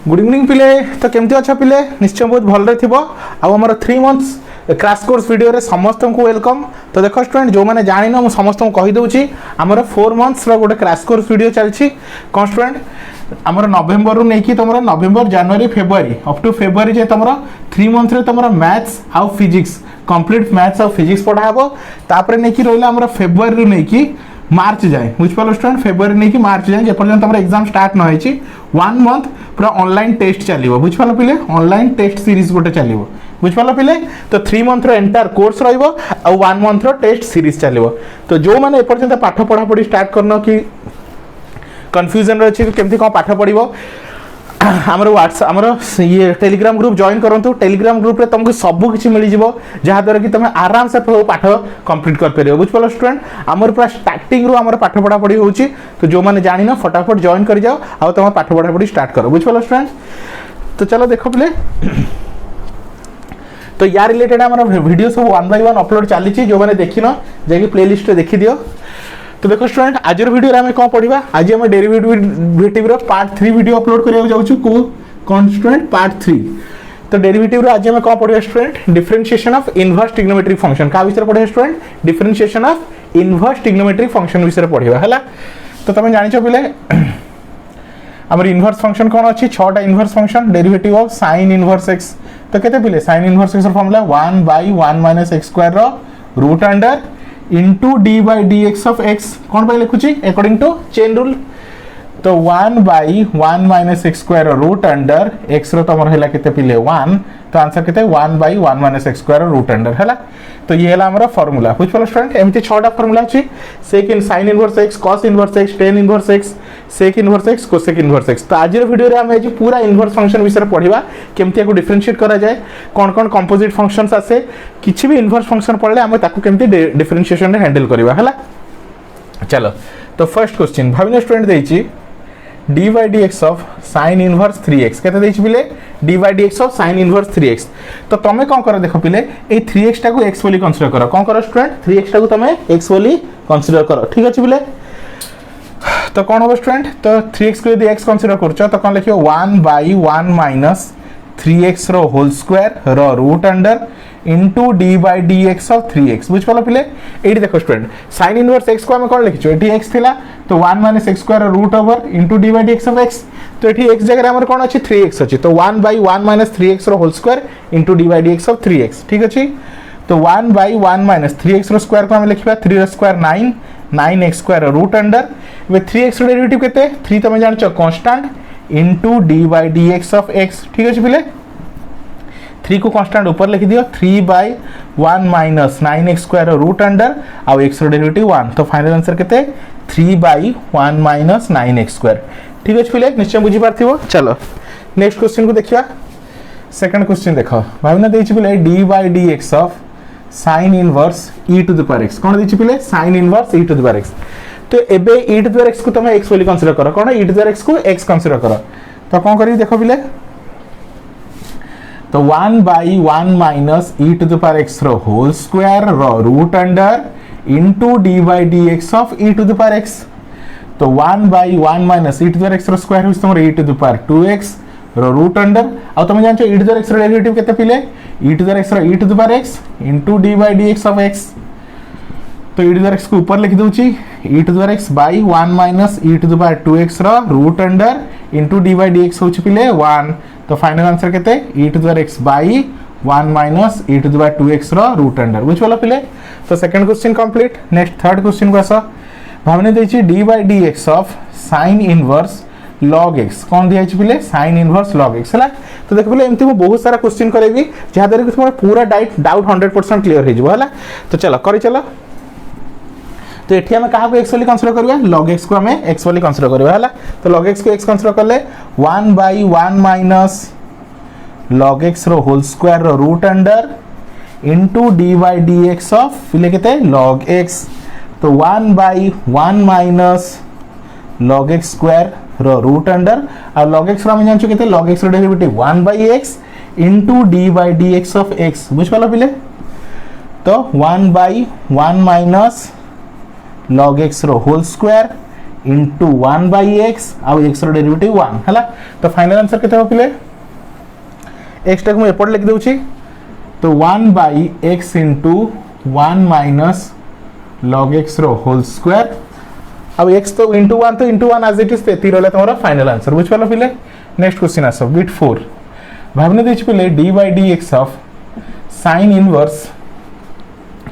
Good evening पिले तो केमती अच्छा पिले निश्चय बहुत भलरे थिबो आमर 3 मंथ्स क्रैश कोर्स वीडियो रे समस्त को वेलकम। तो देखो स्टूडेंट जो मैंने जानी ना समस्त को कहि दउची आमर 4 मंथ्स रो गोटे क्रैश कोर्स वीडियो चलची कोन स्टूडेंट आमर नवेम्बर रु नेकी तमरा नवेम्बर जनवरी फेब्रुआरी अप टू फेब्रुआरी जे तमरा 3 मंथ रे तमरा मैथ्स आउ फिजिक्स कंप्लीट मैथ्स आउ फिजिक्स पढाबो तापरे नेकी रोइला आमर फेब्रुआरी रु नेकी मार्च जाए बुझ पालो स्टूडेंट फेब्रुआरी नहीं कि मार्च जाए जेपर्यंत हमर एग्जाम स्टार्ट न होइची 1 मंथ पूरा ऑनलाइन टेस्ट चलिबो बुझ पालो पिले ऑनलाइन टेस्ट सीरीज गोटे चलिबो बुझ पालो पिले तो 3 मंथ रो एंटायर कोर्स रहइबो आ 1 मंथ रो टेस्ट सीरीज चलिबो। तो जो माने एपर्यंत पाठ पढा पढी स्टार्ट करनो कि कंफ्यूजन रहछि कि केमती को पाठ पढिबो आमर व्हाट्सएप आमर ये टेलीग्राम ग्रुप जॉइन करंतु टेलीग्राम ग्रुप रे तुमको सब कुछ मिल जिवो जहा द्वारा कि तुम आराम से पाठ कंप्लीट कर परियो बुझ पालो स्टूडेंट आमर पूरा स्टार्टिंग रो आमर पाठ पढा पढी होउची। तो जो माने जानि ना फटाफट जॉइन कर जाओ आ तुम पाठ पढा पढी स्टार्ट करो बुझ पालो स्टूडेंट। तो चलो देखो प्ले तो यार रिलेटेड आमर वीडियो सब 1 बाय 1 अपलोड चली छी जो माने देखिनो जे कि प्लेलिस्ट रे देखि दियो। तो देखो स्टूडेंट आज वीडियो रे हमें कौन पढ़िबा आज हम डेरिवेटिव रो पार्ट 3 वीडियो अपलोड करिया जाउछु कोन स्टूडेंट पार्ट 3। तो डेरिवेटिव रो आज हम कौन पढ़िबा student differentiation of inverse trigonometric function का विषय पढ़े student differentiation of inverse trigonometric function विषय पढ़िबा हला। तो तुम जानि छ पिले हमर इनवर्स फंक्शन कोन अछि 6 टा inverse function derivative of sin inverse x तो केते पिले sin इनवर्स x रो फार्मूला 1/1 - x² रो root under into d by dx of x कौन पे लिखुची अकॉर्डिंग टू चेन रूल। तो 1/1 - x² रूट अंडर x रो तमर हैला केते पिले 1 तो आंसर केते 1/1 - x² रूट अंडर हैला। तो ये हैला हमरा फार्मूला बुझ पालो स्टूडेंट एमती 6 टा फार्मूला अछि sec sin inverse x cos inverse x tan inverse x sec inverse x cosec inverse x। तो आज रे वीडियो रे हम आज पूरा इनवर्स फंक्शन विषय पढ़िबा केमती को डिफरेंशिएट करा जाए कोन कोन कंपोजिट फंक्शंस आसे किछि भी इनवर्स फंक्शन पढ़ले हम ताको केमती डिफरेंशिएशन रे हैंडल करबा हैला। चलो तो फर्स्ट क्वेश्चन भाविनो स्टूडेंट देछि d by dx of sin inverse 3x केते देछि पिले d by dx of sin inverse 3x। तो तमे कोन करो देखो पिले ए 3x टा को x बोली कंसीडर करो कोन करो स्टूडेंट 3x टा को तमे x बोली कंसीडर करो ठीक अछि पिले। तो कोन हो स्टूडेंट तो 3x को यदि x कंसीडर करछो तो कोन लिखियो 1/1 - 3x रो होल स्क्वायर रो root under into d by dx of 3x बुझ पालो पिले एडी देखो स्टूडेंट sin इनवर्स x को हम कोन लिखियो एटी x थिला तो 1 - x² root over into d by dx of x तो एटी x जगह हमर कोन अछि 3x अछि तो 1/1 - 3x रो whole square into d by dx of 3x ठीक अछि। तो 1/1 - 3x रो स्क्वायर को हम लिखिबा 3 रो स्क्वायर 9 9x² रूट अंडर वे 3x रो डेरिवेटिव केते 3 तमे जानचो constant into d by dx of x ठीक अछि पिले 3 को कांस्टेंट ऊपर लिख दियो 3/1 - 9x² रूट अंडर आ x रो डेरिवेटिव 1 तो फाइनल आंसर केते 3/1 - 9x² ठीक अछि पिले निश्चय बुझी पारथिबो। चलो नेक्स्ट क्वेश्चन को देखिया सेकंड क्वेश्चन देखो भावना देछि पिले d by dx of sin inverse e to the power x कोन देछि पिले sin inverse e to the power x। तो एबे e to the power x को तमे x बोली कंसीडर करो कोन e to the power x को x कंसीडर करो तो कोन करी देखो पिले तो 1/1 - e to the power x रो होल स्क्वायर रो root under into d by dx of e to the power x तो 1/1 - e to the power x रो स्क्वायर होस तमर e to the power 2x रो रूट अंडर आ तुम जानछो e to the power x रो डेरिवेटिव केते पिले e to the power x रो e to the power x into d by dx of x तो e to the power x को ऊपर लिख दूची e to the power x by 1 - e to the power 2x रो root under into d by dx होछ पिले 1 तो final answer केते e to the power x by 1 - e to the power 2x रो root under बुझ वाला पिले। तो second question complete next third question को आसा भावने देछि d by dx of sin inverse log x कोन दिया छि पिले sin इनवर्स log x हला। तो देखो पिले एमती मैं बहुत सारा क्वेश्चन करेबी जहा दरे कि तुम्हारा पूरा डाउट 100% क्लियर हो जिवो हला। तो चलो करी चलो तो एठी हम कहा को x वाली कंसीडर करबा log x को हमें x वाली कंसीडर करबा हला। तो log x को x कंसीडर करले 1/1 - log x रो होल स्क्वायर रो root under into d by dx of फिले केते log x तो 1/1 - log x स्क्वायर रो रूट अंडर आ log x रो हम जानछु केते log x रो derivative 1/x into d by dx of x बुझ पालो पिले तो 1/1 - log x रो whole square into 1 by x आउ एक्स डेरिवेटिव 1 है। तो फाइनल आंसर केते हो पिले एक्स टाक मुझे एपट लिख दूची तो 1 by x into 1 minus log x रो होल स्क्वायर अब एक्स तो इंटू 1 एज इट इज तेती रहला तुम्हारा फाइनल आंसर बुझ पालो पिले। नेक्स्ट क्वेश्चन आसो बिट 4 भावने देछि पिले d by d x of sine inverse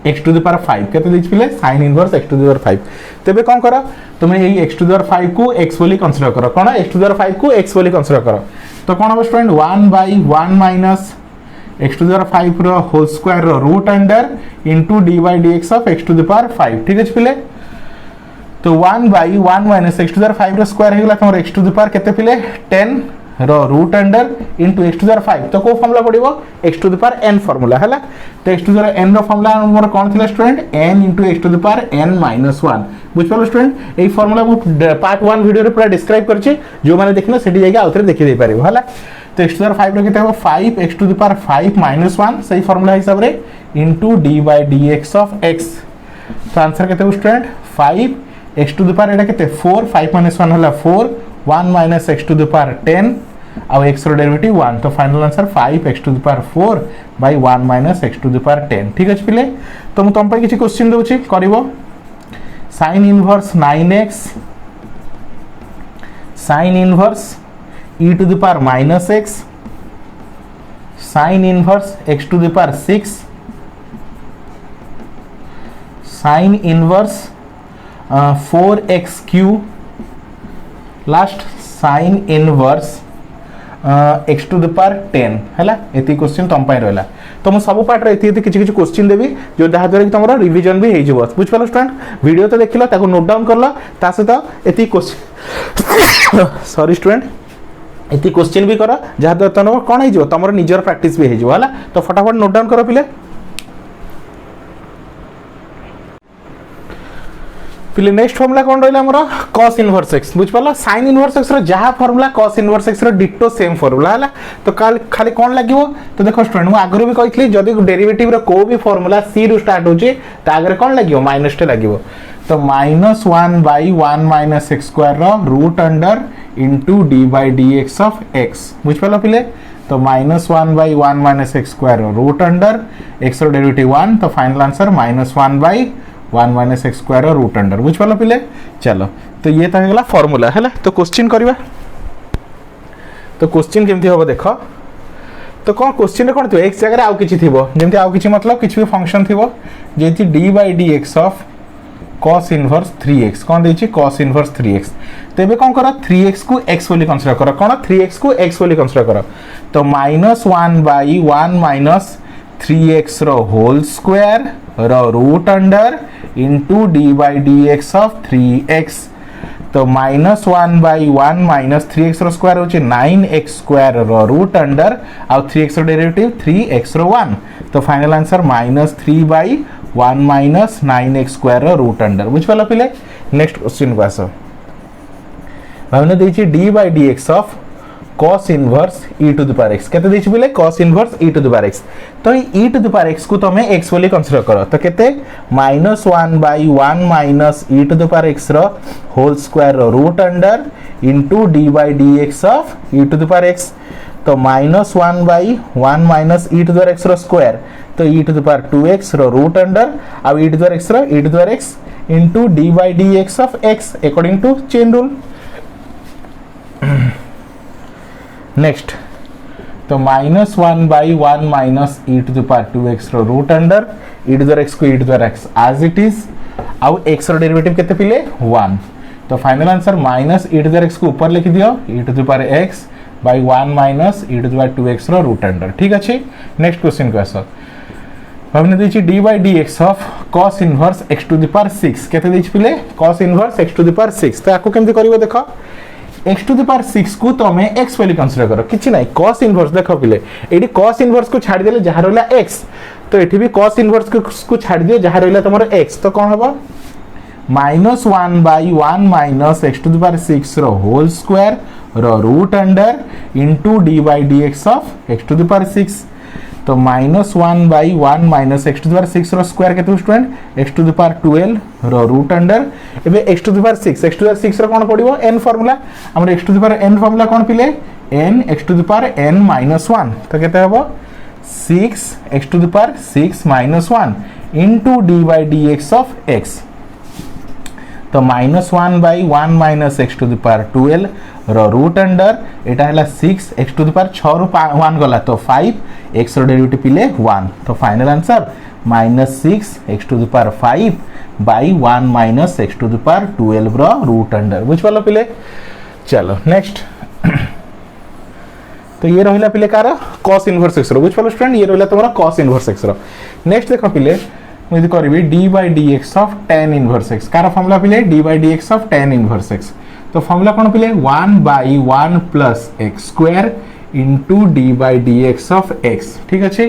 x to the power 5 केते देछि पिले sine inverse x to the power 5 तेबे कोन करो तुमे एई एक्स टू द पावर 5 को एक्स बोली कंसीडर करो कोन एक्स टू द पावर 5 को एक्स बोली कंसीडर करो तो कोन हो student 1 by 1 minus x to the power 5 रो होल स्क्वायर रो root under into d by d x of x to the power 5 ठीक अछि पिले। तो 1 by 1 minus x to the power 5 रो स्क्वायर हेगला तमर एक्स टू द पावर केते पिले 10 रो root under into x to the power 5 तो को फार्मूला पड़िबो x to the power n formula हैला। तो एक्स टू द n रो फार्मूला हमर कोन थिला student n into x to the power n minus 1 बुझ पालो स्टूडेंट एई फार्मूला मु पार्ट 1 वीडियो रे पूरा डिस्क्राइब करछि जो माने देखिना सेठी जाके आउथरे देखि दे पारिबो हैला। तो एक्स टू द पावर 5 रो केते हो 5 x to the power 5 minus 1 सही फार्मूला हिसाब रे into d by dx of x तो आंसर केते हो student 5 x to the power एटा केते 4 5 माइनस 1 हला 4 1 minus x to the power 10 अब x रो डेरिवेटिव 1 तो final answer 5 x to the power 4 bye 1 minus x to the power 10 ठीक अछि पिले। तो मु तम पय किछि क्वेश्चन दोछि करिवो sin inverse 9x sin inverse e to the power minus x sin inverse x to the power 6 sin inverse 4x cube last sin inverse x to the power 10 हैला एती क्वेश्चन तम पय रहला। तो मु सब पार्ट रे एती किछि किछि क्वेश्चन देबी जो जहा द्वारा कि तमरा रिवीजन भी हे जबो बुझ पालो स्टूडेंट वीडियो तो देखिलो ताको नोट डाउन करलो ता सहित एती क्वेश्चन सॉरी स्टूडेंट एती क्वेश्चन भी करो जहा द्वारा तमरा कोन हे जबो तमरा निजर प्रैक्टिस भी हे जबो हैला। तो फटाफट नोट डाउन करो पिले पिले नेक्स्ट फार्मूला कोन रहला हमरो cos इनवर्स x बुझ पाला sin इनवर्स x रो जहा फार्मूला cos इनवर्स x रो डिटो सेम फार्मूला हला। तो खाली कोन लागिवो तो देखो स्टूडेंट मु आगरो भी कहितली जदी डेरिवेटिव रो को भी फार्मूला c रो स्टार्ट होचे त आगरे कोन लागिवो माइनस टे लागिवो तो -1 बाई 1 माइनस x स्क्वायर रो root under into d by dx of x बुझ पाला पिले। तो -1 बाई 1 माइनस x स्क्वायर रो रूट अंडर x रो डेरिवेटिव 1 तो final answer -1 by 1 minus x square root under बुझ पालो पिले। चलो तो ये तो गला फार्मूला है तो क्वेश्चन करवा तो क्वेश्चन केमती हम देख तो कौन क्वेश्चन कौन थी एक्स जगह आउ किछि थिबो जेमती आउ किछि मतलब किछि भी फंक्शन थिबो जेति d by dx of cos inverse 3x कौन देछि cos इनवर्स 3x तेबे कौन करो 3x को x बोली कंसीडर करो कौन 3x को x बोली कंसीडर करो तो -1 बाई 1 माइनस 3x रो होल स्क्वायर रो root under into d by dx of 3x तो -1 by 1 minus 3x row square होची 9x स्क्वायर रो रूट अंडर और 3x रो डेरिवेटिव 3x रो 1 तो final answer -3 by 1 minus 9x square रो रूट अंडर बुझ पालो पिले। नेक्स्ट क्वेश्चन को आसो भावने देछि d by dx of cos inverse e to the power x केते देछि बोले cos inverse e to the power x तो e to the power x को तमे x बोली कंसीडर करो तो केते -1 by 1 minus e to the power x रो होल स्क्वायर रो root under into d by dx of e to the power x तो -1 by 1 minus e to the power x रो स्क्वायर तो e to the power 2x रो root under अब e to the power x रो e to the power x into d by dx of x according to chain rule. Next तो -1 by 1 minus e to the power 2x रो root under e to the x को e to the x as it is आउ x रो derivative केते पिले 1 तो final answer -e to the x को ऊपर लिख दियो e to the power x by 1 minus e to the power 2x रो रूट अंडर ठीक अछि। नेक्स्ट क्वेश्चन को आसो हमने देछि d by dx of cos inverse x to the power 6 केते देछि पिले cos inverse x to the power 6 तो आको केमति करिवो देखो x टू द पावर 6 को तमे x वाली कंसीडर करो किछि नै cos इनवर्स देखो पिले एडी cos इनवर्स को छाडी देले जहा रहला x तो एठी भी cos इनवर्स को छाडी दियो जहा रहला तमरो x तो कोन हबो -1 by 1 minus x to the power 6 रो होल स्क्वायर रो root under into d by dx of x to the power 6 तो -1/1 minus x to the power 6 रो स्क्वायर केते student x to the power 12 रो root under एबे x to the power 6 रो कोन पडिबो n फार्मूला हमर x to the power n formula कोन पिले n x to the power n - 1 तो केते हबो 6 x to the power 6 - 1 into d by dx of x तो -1/1 minus x to the power 12 रो रूट अंडर एटा हला 6 x टू द पावर 6 रो 1 गला तो 5 x रो डेरिवेटिव पिले 1 तो final answer -6 x to the power 5/1 minus x to the power 12 रो रूट अंडर बुझ पालो पिले। चलो नेक्स्ट तो ये रहिला पिले कार cos इनवर्स x रो बुझ पालो स्टूडेंट ये रहिला तमरा cos इनवर्स x रो। नेक्स्ट देखो पिले मैं यदि करबी d by dx of tan inverse x car formula पिले d by dx of tan inverse x तो फार्मूला कोन पिले 1/1 plus x square into d by dx of x ठीक अछि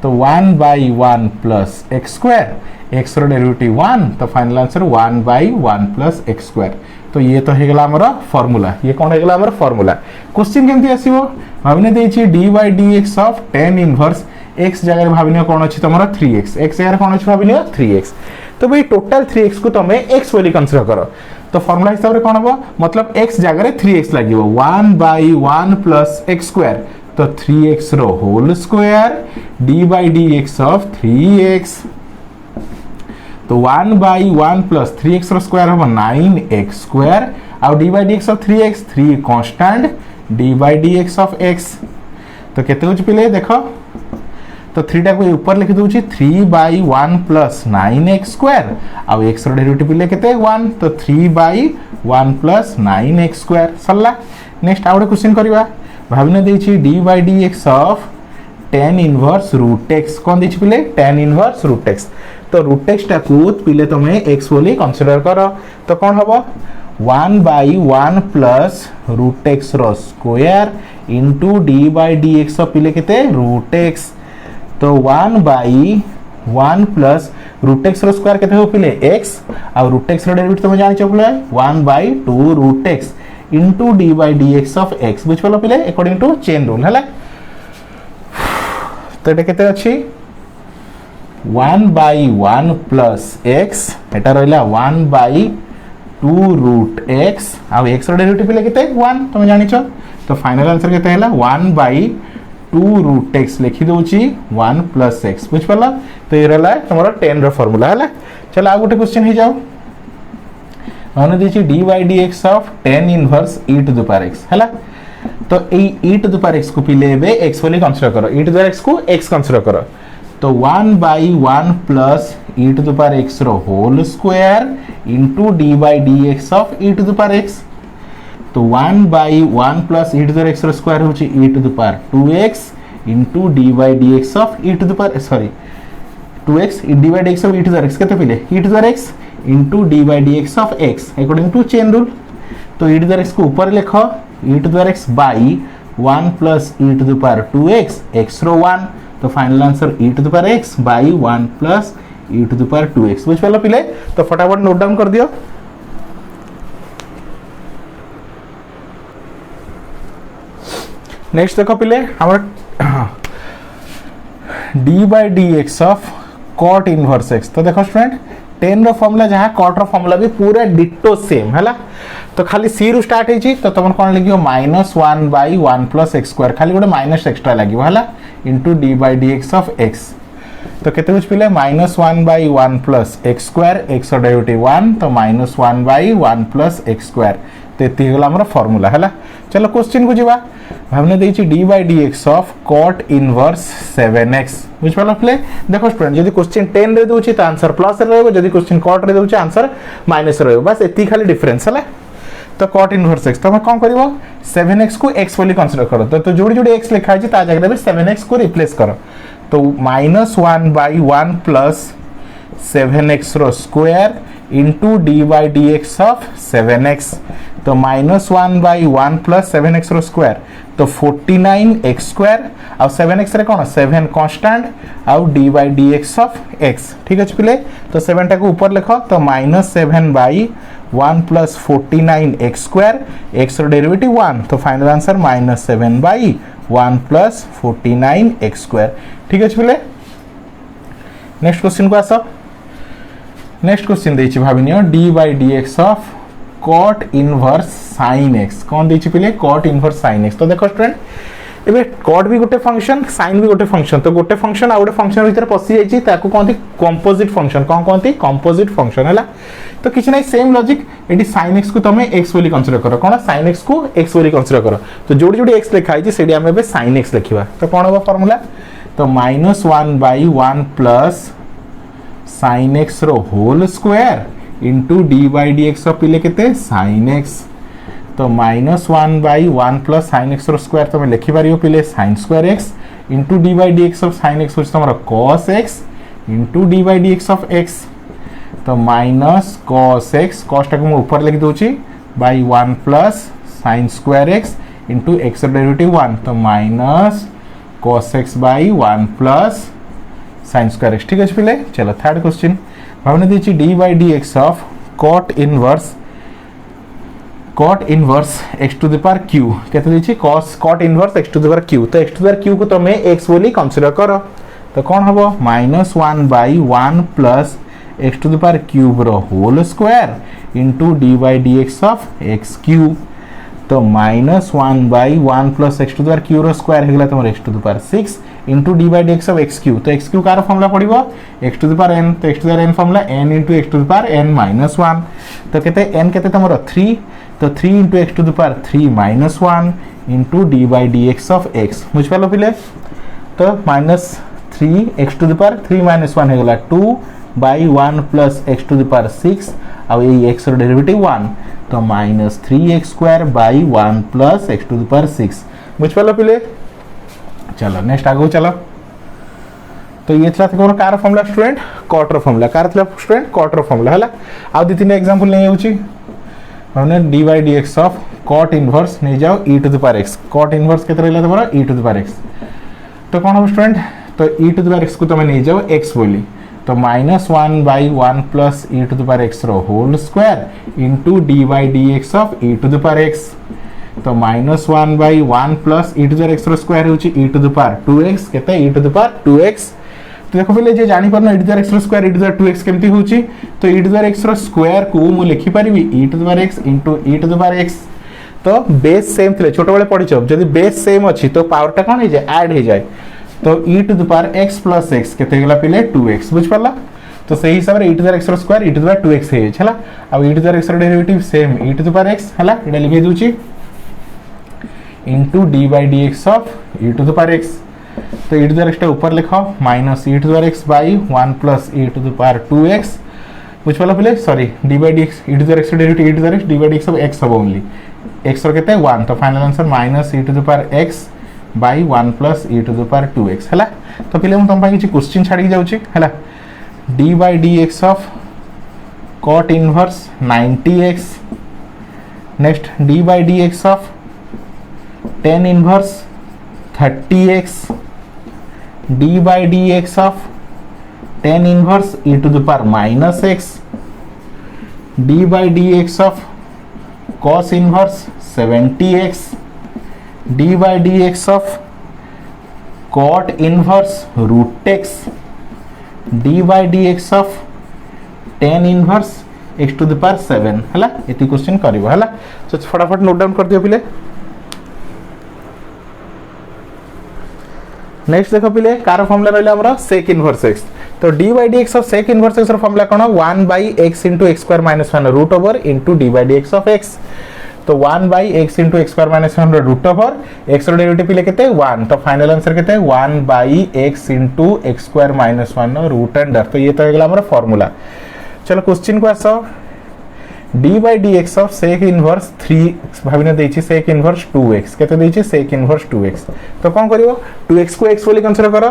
तो 1/1 plus x square x रो डेरिवेटिव 1 तो final answer 1/1 plus x square तो ये तो हे गला हमर फार्मूला ये कोन हे गला हमर फार्मूला। क्वेश्चन केमति आसीबो भाबिने देछि d by dx of tan inverse x जगह भाबिने कोन अछि तमरा 3x x जगह कोन अछि भाबिने 3x तो भाई टोटल 3x को तमे x बोली कंसीडर करो तो फार्मूला हिसाब रे कोन हबो मतलब x जगह रे 3x लागिवो 1/1 plus x square तो 3x रो whole square d by dx of 3x तो 1/1 plus 3x रो स्क्वायर हबो 9x स्क्वायर आ d by dx of 3x 3 constant d by dx of x तो केते होच पिले देखो तो 3 टा को ऊपर लिख दोछि 3/1 plus 9x स्क्वायर आ x रो डेरिवेटिव पिले केते 1 तो 3/1 plus 9x स्क्वायर सल्ला। नेक्स्ट आउट क्वेश्चन करबा भाबिने देछि d by dx of tan inverse root x कोन देछि पिले tan इनवर्स रूट x तो रूट x टा को पिले तमे x बोली कंसीडर करो तो कोन हबो 1/1 plus रूट x रो square into d by dx of पिले केते रूट x तो 1/1 plus रूट x रो स्क्वायर केते हो पिले x आ रूट x रो डेरिवेटिव तुम जानि छ पिले 1/2 root x into d by dx of x बुझ पलो पिले अकॉर्डिंग टू चेन रूल हला तो एटा केते अछि 1/1 plus x एटा रहला 1/2 रूट x आ x रो डेरिवेटिव पिले केते 1 तुम जानि छ तो फाइनल आंसर केते हला 1/2 रूट x लिखि दोछि 1 plus x बुझ पला तो ये रहला हमर 10 रो फार्मूला हला। चलो आ गोटे क्वेश्चन हे जाओ माने दिछि d by dx of tan inverse e to the power x हला तो e to the power x को पिलेबे x वाली कंसीडर करो e to the power x को x कंसीडर करो तो 1/1 plus e to the power x रो whole square into d by dx of e to the power x तो 1/1 plus e to the power x रो square होछि e to the power 2x into d by dx of e to the power sorry 2x d by dx of e to the power x केते पिले e to the power x into d by dx of x according to chain rule तो e to the power x को ऊपर लिखो e to the power x by 1 plus e to the power 2x x रो 1 तो final answer e to the power x by 1 plus e to the power 2x बुझ पालो पिले तो फटाफट नोट डाउन कर दियो। नेक्स्ट देखो पिले हमर d by dx of cot inverse x तो देखो स्टूडेंट 10 रो फार्मूला जहां cot रो फार्मूला भी पूरा डिटो सेम हैला तो खाली c रो स्टार्ट हे छी तो तमन कोन लिखियो -1/1 plus x स्क्वायर खाली गोटे माइनस एक्स्ट्रा लागियो हैला into d by dx of x तो केते कुछ पिले -1/1 plus x स्क्वायर x रो डेरिवेटिव 1 तो -1/1 plus x स्क्वायर तो एति गला हमर फार्मूला हैला। चलो क्वेश्चन को जीवा हमने देछि d by dx of cot inverse 7x बुझ पालो प्ले देखो स्टूडेंट यदि क्वेश्चन 10 रे दोछि त आंसर प्लस रे रहबो यदि क्वेश्चन cot रे दोछि आंसर माइनस रे रहबो बस एति खाली डिफरेंस हैला तो cot इनवर्स x तो हम कोन करबो 7x को x वाली कंसीडर करो तो जोडी जोडी x लिखा छै ता जगह में 7x को रिप्लेस करो तो -1/1 plus 7x रो square into d by dx of 7x तो -1/1 plus 7x रो स्क्वायर तो 49x स्क्वायर और 7x रे कोन 7 कांस्टेंट और d by dx of x ठीक अछि पिले तो 7 टा को ऊपर लिखो तो -7/1 plus 49x स्क्वायर x रो डेरिवेटिव 1 तो final answer -7/1 plus 49x square ठीक अच्छे पिले नेक्स्ट क्वेश्चन को आस नेक्स्ट क्वेश्चन देछि भाबिनियो d by d x of cot inverse sin x कौन देछि पिले cot इनवर्स sin x तो देखो स्टूडेंट एबे cot भी गोटे फंक्शन sin भी गोटे फंक्शन तो गोटे फंक्शन आ गोटे फंक्शन भीतर पसि जाइछि ताको कोनथि कंपोजिट फंक्शन कौन कोनथि कंपोजिट फंक्शन हैला तो किछ नै same logic eighty sin x को तमे x बोली कंसीडर करो कोन sin x को x बोली कंसीडर करो तो जोडी जोडी x लिखा आइछि सेडी हम एबे sin x लिखिबा तो कोन होबा फार्मूला तो -1/1 प्लस sin x रो whole square into d by d x पिले केते sin x तो -1/1 प्लस sin x रो स्क्वायर तुम लिखि पारियो पिले sin square x into d by d x of sin x होछ तमरो cos x into d by d x of x तो माइनस cos x cos टा को मैं ऊपर लिख दोची by 1 plus sin square x into x रो डेरिवेटिव 1 तो minus cos x by 1 plus sin square x ठीक है पिले चलो थर्ड क्वेश्चन भावना दीची d by d x of cot inverse x to the power q केते दीची cot inverse x to the power q तो x to the power q को तमे x बोली कंसीडर करो तो कौन हबो -1/1 plus x to the power cube रो whole square into d by d x of x cube तो -1/1 plus x to the power q रो स्क्वायर हेगला तमर x to the power 6 into d by d x of x cube तो x cube कार formula पड़िबो x to the power n तो x to the power n formula n into x to the power n minus 1 तो केते n केते तमरो 3 तो 3 into x to the power 3 minus 1 into d by d x of x बुझ पालो पिले तो -3 x to the power 3 minus 1 हेगला 2/1 plus x to the power 6 आ ये x रो डेरिवेटिव 1 तो -3x² by 1 plus x to the power 6 बुझ पालो पिले चलो नेक्स्ट आगो चलो तो ये थला कोन कार फॉर्मूला स्टूडेंट cot रो फॉर्मूला कार थला स्टूडेंट cot रो फॉर्मूला हला आ दी तीन एग्जांपल नै होची हमने d by d x of cot inverse नै जाओ e to the power x cot inverse केते रहला तमरा e to the power x तो कोन हो स्टूडेंट तो e to the power x को तमे नै जाओ x बोली तो -1/1 plus e to the power x रो whole square into d by d x of e to the power x तो -1/1 plus e to the x रो स्क्वायर होची e to the power 2x केते e to the power 2x तो देखो पहले जे जानि परनो e टू द x रो square e to the 2x केमती होची तो e टू द x रो स्क्वायर को मु लिखि परिबी e to the power x into e to the power x तो बेस सेम थिले छोटो बेले पढिछ जदी बेस सेम अछि तो पावर टा कोन हे जाय ऐड हे जाय तो e to the power x plus x केते गेला पहले 2x बुझ परला तो सही हिसाब रे e टू द x रो square e to the power 2x हे छला अब e टू द x रो derivative same e to the power x हला एडा लिखि दोची into d by d x of e to the power x तो e टू द x टा ऊपर लिखो minus e to the x by 1 plus e to the power 2x बुझ पालो पहले sorry D by d x e to the x derivative e to the x d by d x of x हो only x रो केते 1 तो final answer minus e to the power x by 1 plus e to the power 2x हला तो पहले हम तुम पाई किछि क्वेश्चन छाडी जाउछि हला D by d x of cot inverse 90x next D by d x of tan inverse 30x d by dx of tan inverse e to the power minus x d by dx of cos inverse 70x d by dx of cot inverse root x d by dx of tan inverse x to the power 7 हला एती question करिवो हला सो फटाफट note down कर दियो पिले next देखो पिले car formula रहले हमरा sec इनवर्स x तो d by dx of sec inverse x रो फॉर्मूला कोन 1 by x into x square minus 1 root over into d by dx of x तो 1 by x into x square minus 1 root over x रो derivative पिले केते 1 तो final answer केते 1 by x into x square minus 1 root under तो ये तो हेगला हमरा फार्मूला चलो क्वेश्चन को आसो d by dx of sec inverse 3 भाबिने देछि sec inverse 2x केते देछि sec inverse 2x तो कोन करिवो 2x को x बोली कंसीडर करो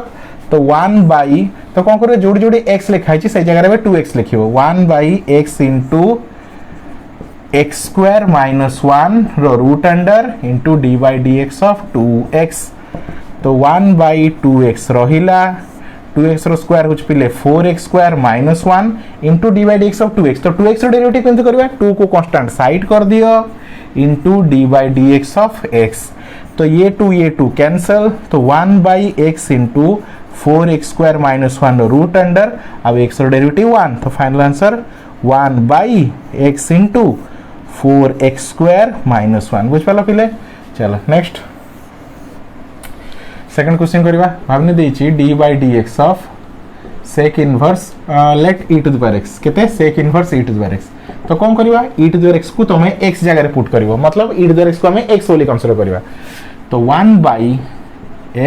तो 1 by तो कोन करिवो जोडी जोडी x लिखाइ छि से जगह रे 2x लिखिवो 1 by x into x square minus 1 रो root under into d by dx of 2x तो 1 by 2x रहिला 2x रो स्क्वायर होच पिले 4x square minus 1 into d by dx of 2x तो 2x रो डेरिवेटिव केमते करबा 2 को कांस्टेंट साइड कर दियो into d by dx of x तो ये 2 कैंसिल तो 1 by x into 4x square minus 1 root under अब x रो डेरिवेटिव 1 तो final answer 1 by x into 4x square minus 1 बुझ पाल पिले। चलो नेक्स्ट सेकंड क्वेश्चन करबा भावने देछि d by dx of sec inverse let e to the power x केते sec inverse e to the power x तो कौन करबा e to the power x को तमे x जगह रे पुट करबो मतलब e to the power x को हमें x बोली कंसीडर करबा तो 1 by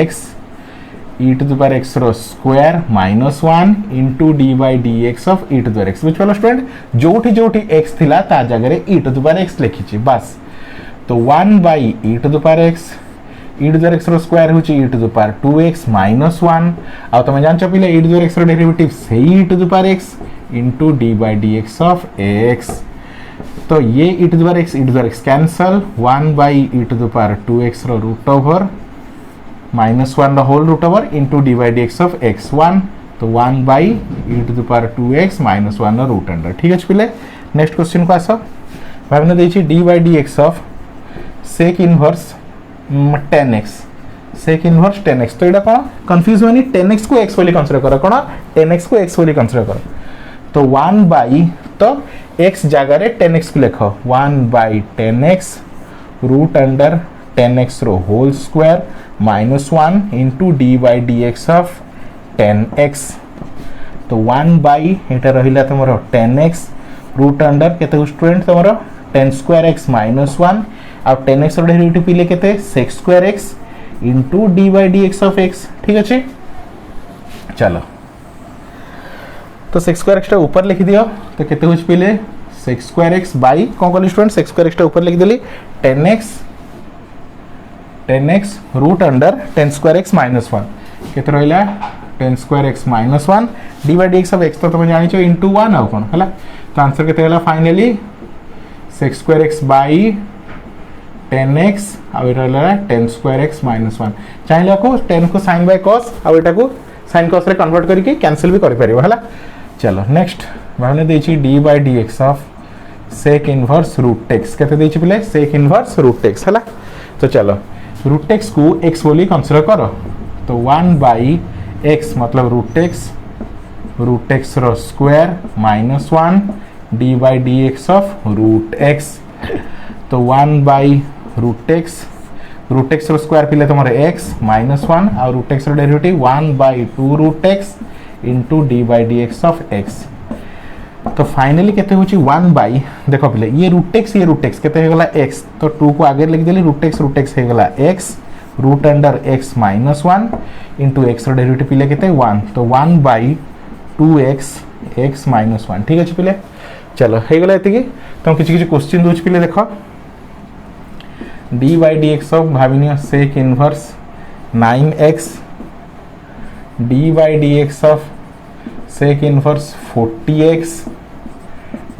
x e to the power x रो square minus 1 into d by dx of e to the power x बुझ पालो स्टूडेंट जोठी जोठी x थिला ता जगह रे e to the power x लिखिछि बस तो 1 by e to the power x e to the power x रो स्क्वायर होछि e to the power 2x minus 1 आ तमे जानछो पिले e to the power x रो डेरिवेटिव से e to the power x into d by dx of x तो ये e to the power x e to the power x cancel 1 by e to the power 2x रो root over minus 1 the whole root over into d by dx of x 1 तो 1 by e to the power 2x minus 1 the root under ठीक अछि पिले। Next question को आसो भाबने देछि d by dx of sec inverse 10x sec inverse 10x तो एटा कोन confuse होनी 10x को x बोली कंसीडर करो कोन 10x को x बोली कंसीडर करो तो 1 बाय तो x जगह रे 10x को लिखो 1 by 10x root under 10x रो whole square minus 1 into d by dx of 10x तो 1 बाय एटा रहिला तमरो 10x रूट अंडर केते स्टूडेंट तमरो 10 स्क्वायर x माइनस 1 अब 10x रो डेरिवेटिव पिले केते sec square x into d by dx of x ठीक अछि। चलो तो sec स्क्वायर x टा ऊपर लिख दियो तो केते होछ पिले sec स्क्वायर x बाय कोन कहली स्टूडेंट sec स्क्वायर x टा ऊपर लिख देली 10x root under 10 square x minus 1 केते रहला 10 square x minus 1 d by dx of x तो तुम जानि छो इनटू 1 आ कोन हला तो आंसर केते हला finally sec square x by 10x आउ एटा हला 10 स्क्वायर x माइनस 1 चाहिले को 10 को sin बाय cos आउ एटा को sin cos रे कन्वर्ट करके कैंसिल भी करि परिबो हला। चलो नेक्स्ट भावने देछि d by dx of sec inverse root x केते देछि पिले sec इनवर्स रूट x हला तो चलो रूट x को x बोली कंसीडर करो तो 1 बाय x मतलब रूट x रो square minus 1 d by dx of root x तो 1 बाय रूट x रो स्क्वायर पिले तुम्हारे x माइनस 1 और रूट x रो derivative 1 by 2 root x into d by dx of x तो फाइनली केते होची 1 बाय देखो पिले ये रूट x केते हे गला x तो 2 को आगे लिख देली रूट x हे गला x root under x minus 1 into x रो डेरिवेटिव पिले केते 1 तो 1 बाय 2x x माइनस 1 ठीक अछि पिले। चलो हे गला एतिकी तो किछि क्वेश्चन दोछ पिले देखो d बाय dx ऑफ भाविनियो sec inverse 9x d by dx of sec inverse 40x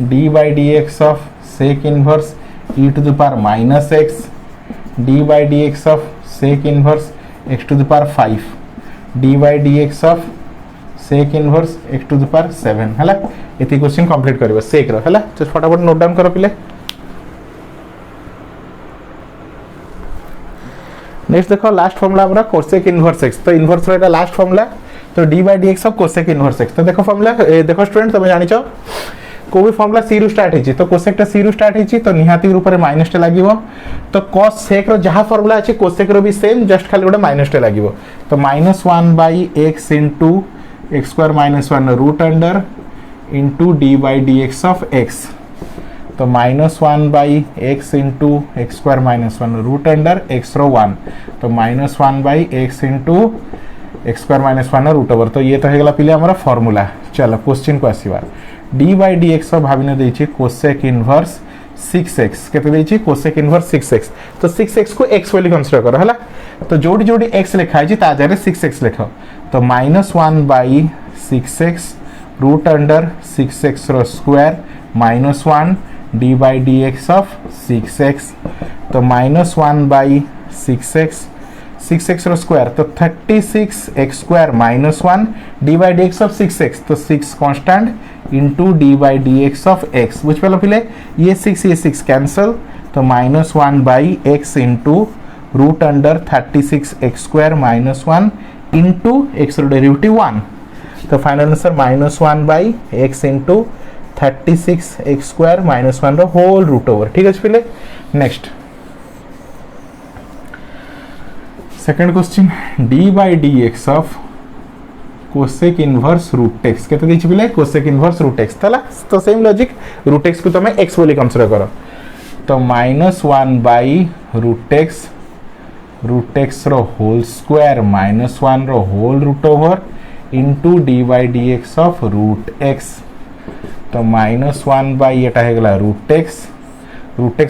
d by dx of sec inverse e to the power minus x d by dx of sec inverse x to the power 5 d by dx of sec inverse x to the power 7 हला एति question complete करबो sec रो हला तो फटाफट note down करो पिले। Next देखो लास्ट फार्मूला हमरा cosec इनवर्स x तो इनवर्स रो एटा लास्ट फार्मूला तो d by dx of cosec inverse x तो देखो फार्मूला देखो स्टूडेंट तमे जानि छ को भी फार्मूला c रु स्टार्ट हेछि तो cosec टा c रु स्टार्ट हेछि तो निहाती ऊपर माइनस टे लागिवो तो cos sec रो जहा फार्मूला अछि cosec रो भी सेम जस्ट खाली गोटे माइनस टे लागिवो तो minus 1 by x into x square minus 1 root under into d by dx of x तो minus 1 by x into x square minus 1 root under x रो 1 तो minus 1 by x into x square minus 1 root over तो ये तो हेगला पिले हमरा formula. चलो question को आसीबा d बाय dx ऑफ भाविने देछि cosec इनवर्स 6x केते देछि cosec इनवर्स 6x तो 6x को x वाली कंसीडर करो हला तो जोडी जोडी x लिखा है ता जारे 6x लिखो तो minus 1 by 6x root under 6x रो square minus 1 d by dx of 6x तो माइनस 1 बाय 6x रो स्क्वायर तो 36x square minus 1 d by dx of 6x तो 6 constant into d by dx of x बुझ पेलो पिले ये 6 cancel तो minus 1 by x into root under 36x square minus 1 into x derivative 1 तो final answer -1 by x into 36 x square -1 whole root over ठीक अच्छे पिले next second question d by d x of cosec inverse root x केते देछि पिले cosec inverse root x तला तो same logic root x को तमे एक्स बोली कंसीडर करो तो -1 बाई रूट एक्स रो होल स्क्वायर -1 रो whole root over into d by d x of root x तो -1 बाई एटा हे गला रूट एक्स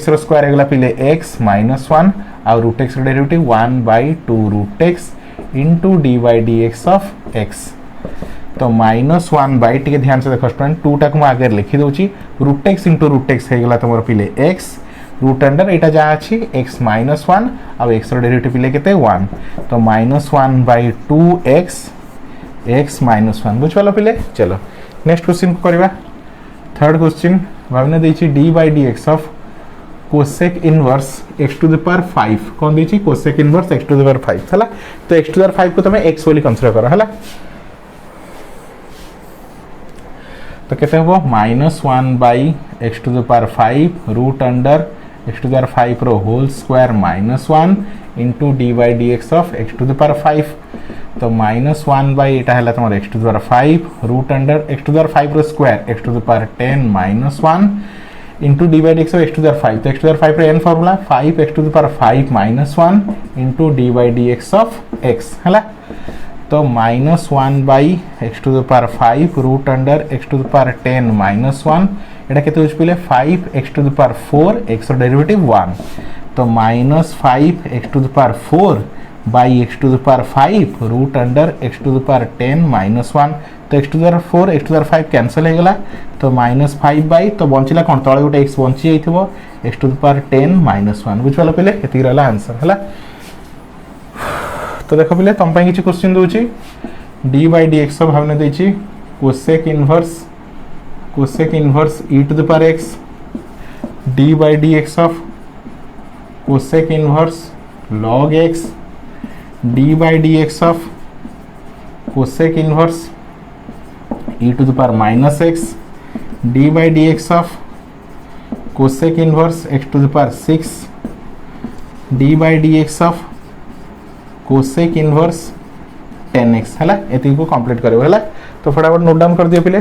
रो स्क्वायर हे गला पिले x -1 और रूट एक्स रो derivative 1/2 root x into d by d x of x तो -1 बाई टिके ध्यान से देखो स्टूडेंट 2 टाक आगे लिखि दउची root x into root x हे गला तमर पिले x रूट अंडर एटा जा अछि x -1 और x रो डेरिवेटिव पिले केते 1 तो -1/2 x -1 बुझलो पिले चलो नेक्स्ट क्वेश्चन को करबा थर्ड क्वेश्चन भावना देछि d by d x of cosec inverse x to the power 5 कौन देछि cosec inverse x to the power 5 हला तो x टू द पावर 5 को तमे x बोली कंसीडर करो हला तो केते हो -1 by x to the power 5 root under x to the power 5 रो whole square -1 into d by d x of x to the power 5 तो -1 बाई एटा हला तमर x to the power 5 root under x to the power 5 रो square x to the power 10 -1 into d by d x of x to the power 5 तो x to the power 5 रो n formula 5 x to the power 5 -1 into d by d x of x हला तो -1 by x to the power 5 root under x to the power 10 -1 एटा केते होछ पिले 5 x to the power 4 x रो derivative 1 तो -5 x to the power 4 by x to the power 5 root under x to the power 10 -1 तो x to the power 4 x to the power 5 cancel हो गला तो -5 बाई तो बंचिला कोन तळे गोटे x बंची जाइथिबो x टू द पावर 10 -1 बुझवाला पिले एति रहला आंसर हला तो देखो पिले तम पई किछि क्वेश्चन दोछि d बाई डी एक्स भावना देछि cosec inverse e to the power x d by d x of cosec inverse log x d by d x of cosec inverse e to the power -x d by d x of cosec inverse x to the power 6 d by d x of cosec inverse 10x हला एति को complete करबो हला तो फटाफट note down कर दियो पिले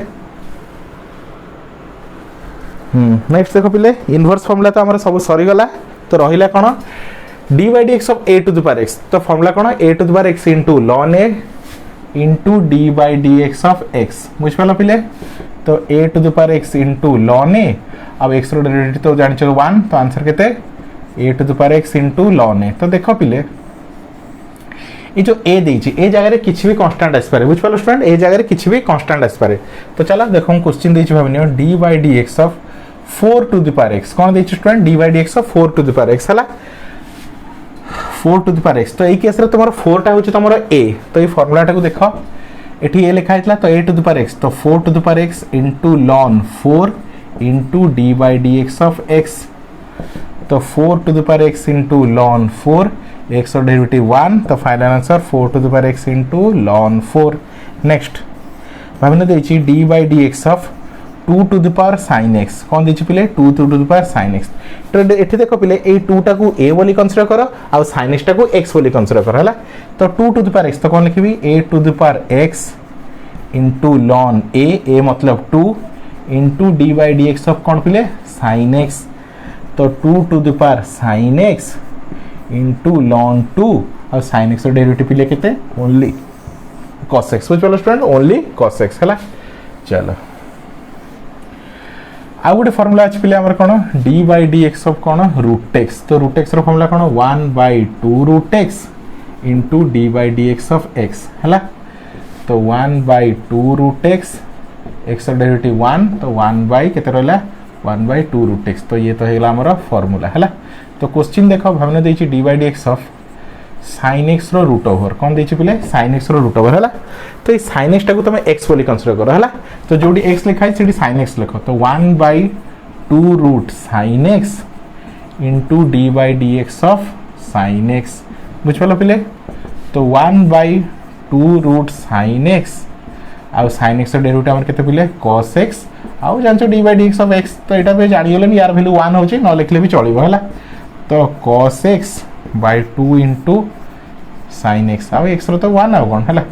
नेक्स्ट देखो पिले इनवर्स फार्मूला तो हमर सब सरी गला तो रहिला कोन d by d x of a to the power x तो फार्मूला कोन a to the power x into ln a into d by d x of x बुझपाला पिले तो a to the power x into ln a अब x रो derivative तो जानि चलो 1 तो आंसर केते a to the power x into ln a तो देखो पिले ये जो a देछि ए जगह रे किछि भी कांस्टेंट आस पारे बुझपालो स्टूडेंट ए जगह रे किछि भी कांस्टेंट आस पारे तो चला देखो हम क्वेश्चन देछि भाबनियो d by d x of 4 to the power x कोन देछि student d by d x of 4 to the power x हला 4 टू द पावर x तो ए केस रे तमरो 4 टा होछि तमरो a तो ए फार्मूला टा को देखो एठी a लिखा हितला तो a to the power x तो 4 to the power x into ln 4 into d by d x of x तो 4 to the power x into ln 4 x और डेरिवेटिव 1 तो final answer 4 to the power x into ln 4 next भाबना देछि d by d x of 2 to the power sin x कोन देछि पिले 2 to the power sin x तो एठी देखो पिले ए 2 टा को a बोली कंसीडर करो आ sin x टा को x बोली कंसीडर करो हला तो 2 टू द पावर x तो कोन लिखबी a to the power x into ln a मतलब 2 into d by d x of कोन पिले sin x तो 2 to the power sin x into ln 2 और sin x रो डेरिवेटिव पिले केते ओनली cos x बुझ पलो स्टूडेंट ओनली cos x हला चलो आ गोटे फार्मूला अछि पिले हमर कोन d by d x of कोन रूट x तो रूट x रो फार्मूला कोन 1/2 root x into d by d x of x हला तो 1/2 रूट x x रो डेरिवेटिव 1 तो 1 बाई केते रहला 1/2 रूट x तो ये तो हेला हमर फार्मूला हला तो क्वेश्चन देखो भावना देछि d by d x of sin x रो रूट ओवर कोन देछि पिले sin x रो रूट ओवर हला तो ई sin x टा को तमे x बोली कंसीडर करो हला तो जोडी x लिखाइ सेडी sin x लिखो तो 1/2 root sin x into d by d x of sin x बुझ पलो पिले तो 1/2 2 रूट sin x आउ sin x डेरिवेटिव हमर केते पिले cos x आउ जानछो d by dx of x तो एटा पे जानि गेलन यार वैल्यू 1 होची न लिखले भी चलिबो हला तो cos x by 2 into sin x आउ x रो तो 1 आ कोन हला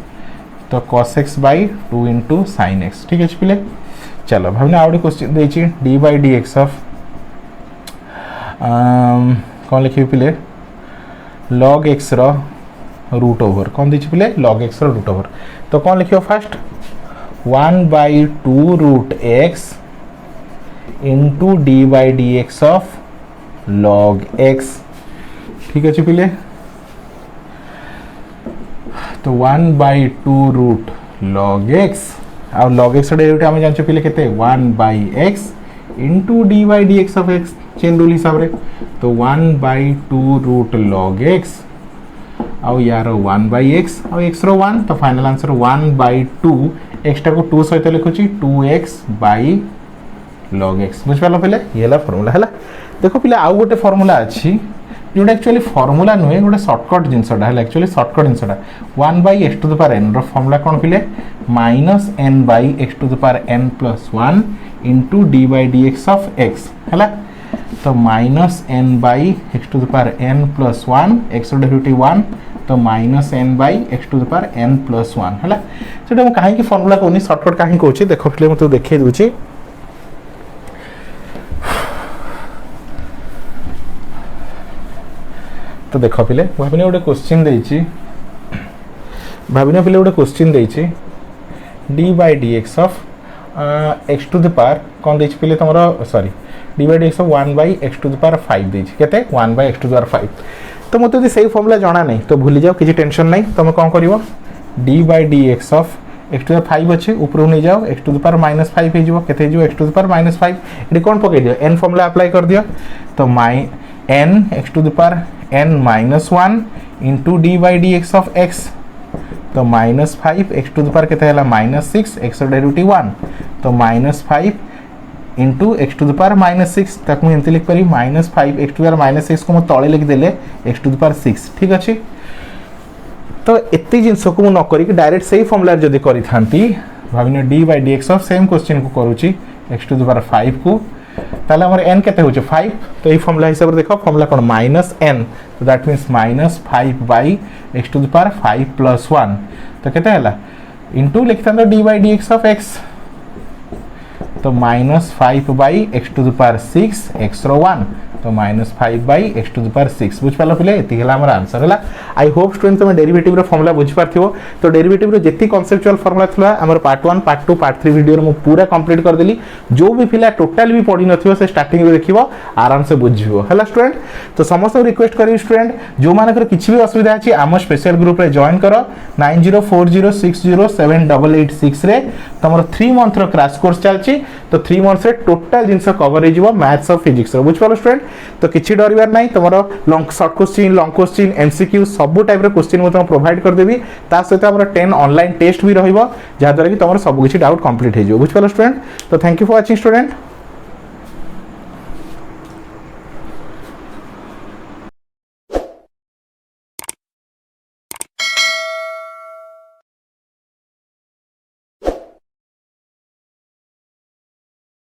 तो cos x by 2 into sin x ठीक अछि पिले चलो भाबना आउडी क्वेश्चन देछि d by dx of कौन लिखिबे पिले log x रो रूट ओवर कौन देछि पिले log x रो रूट ओवर तो कौन लिखियो first 1 by 2 root x into d by dx of log x ठीक अछि पिले तो 1 by 2 root log x और log x डेरिवेटिव हम जानछो पिले केते 1 by x into d by dx of x chain rule हिसाब रे तो 1 by 2 root log x आउ यार 1 by x आउ x रो 1 तो फाइनल आंसर 1 by 2 x टा को 2 सहित लिखुची 2x by log x बुझ पालो पहले ये ला फार्मूला हला देखो पहले आउ गोटे फार्मूला अछि जोटा एक्चुअली फार्मूला नुहे गोटे शॉर्टकट जिंसटा हला एक्चुअली शॉर्टकट जिंसटा 1 by x to the power n रो फार्मूला कोन पहले -n by x to the power n plus 1 into d by dx of x हला तो -n by x to the power n plus 1 x रो derivative 1 तो -n by x to the power n plus 1 हला सेटा हम काहे की formula कोनी शॉर्टकट काहे कोछि देखो पहले मते देखै दुछि तो देखो पहले भाबिने गोटे क्वेश्चन देछि भाबिने पहले गोटे क्वेश्चन देछि d by dx of x to the power कोन देछि पहले तमरो sorry d by dx of 1 by x to the power 5 देछि केते 1 by x to the power 5 तो मते यदि सही फार्मूला जाना नहीं तो भूली जाओ किछि टेंशन नहीं तुम कोन करिवो d by dx of x to the power 5 अछि ऊपर नै जाओ x to the power -5 हे जिवो केते जिवो x to the power -5 AD कोन पके दियो n फार्मूला अप्लाई कर दियो तो n x to the power n minus 1 into d by dx of x तो -5 x to the power केते हला -6 x रो डेरिवेटिव 1 तो -5 into x to the power -6 ताकू एंती लिख परी -5 x to the power -6 को म तळे लिख देले x to the power 6 ठीक अछि तो एत्ती जिंस को म न करी कि डायरेक्ट सही फार्मूला जदी करी थांती भाबिनो d by dx of same question को करूची x to the power 5 को ताले हमर n केते होचे 5 तो ई फार्मूला हिसाब रे देखो फार्मूला कोन -n तो that means -5 by x to the power 5 plus 1 तो केते हला इनटू लिखथन तो d by dx of x तो -5 by x to the power 6 x रो 1 तो -5 by x to the power 6 बुझ पालो पले एति हला हमर आंसर हला आई होप स्टूडेंट तुम डेरिवेटिव रो फार्मूला बुझ पारथिबो तो डेरिवेटिव रो जेति कांसेप्चुअल फार्मूला थला हमर पार्ट 1 पार्ट 2 पार्ट 3 वीडियो रो मु पूरा कंप्लीट कर देली जो भी फिला टोटल भी पढी नथिबो से स्टार्टिंग रे देखिबो आराम से बुझिबो हला स्टूडेंट तो समस्त रिक्वेस्ट करी स्टूडेंट जो मानकर किछि भी असुविधा अछि आम स्पेशल ग्रुप रे जॉइन करो 9040607886 रे तमरो 3 मंथ रो क्रैश कोर्स चलछि तो 3 मंथ रे टोटल जिंस कवर हे जिवो मैथ्स और फिजिक्स रो बुझ पालो स्टूडेंट तो किछि डरिबार नाही तमरो long short question long question MCQ सब टाइप रो क्वेश्चन म तुम प्रोवाइड कर देबी ता सहित हमर 10 ऑनलाइन टेस्ट भी रहइबो जा द्वारा कि तमरो सब किछि डाउट कंप्लीट हे जिवो बुझ पालो स्टूडेंट तो thank you for watching student.